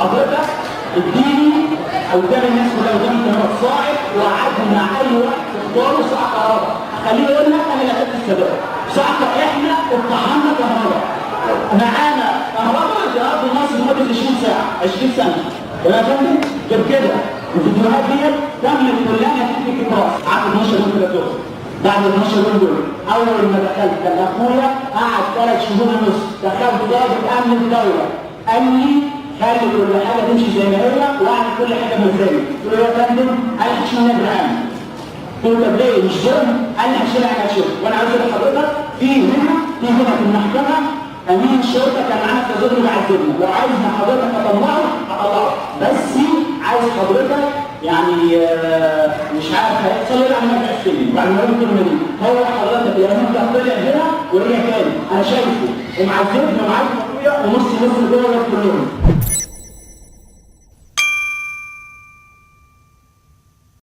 حضرتك اديني قدام الناس كلها قدام الكاميرا صاعد وقعدنا مع اي واحد تختاره ساعه كهرباء، خليه يقول لك انا اللي اخدت السباق. ساعه احنا اطحنا كهرباء معانا كهرباء جهاز مصر لمده 20 ساعه 20 سنه. يا فندم غير كده الفيديوهات ديت كامله كلها تكتيك راس. قعدت 12 يوم كده تخرج. بعد 12 يوم دول اول ما دخلت كان اخويا قعد 3 شهور ونص، دخلت ضابط امن الدوله قال لي خلي كل حاجه تمشي زي ما هي واعمل كل حاجه مزاجي. قلت له يا فندم قال لي هشيل العام. قلت له طب ليه مش ظلم؟ قال لي هشيلها انا هشيلها. وانا عايز اقول لحضرتك في هنا في المحكمه امين الشرطه كان معانا في تظلم وعذبنا، لو عايز حضرتك اطلعه هطلعه، بس عايز حضرتك يعني مش عارف هيحصل ايه لما يرجع السجن بعد ما يقول الكلمه دي. هو حضرتك يا امين ده طلع هنا ورجع تاني، انا شايفه ومعذبنا ومعذب اخويا ونص جوه الناس كلهم.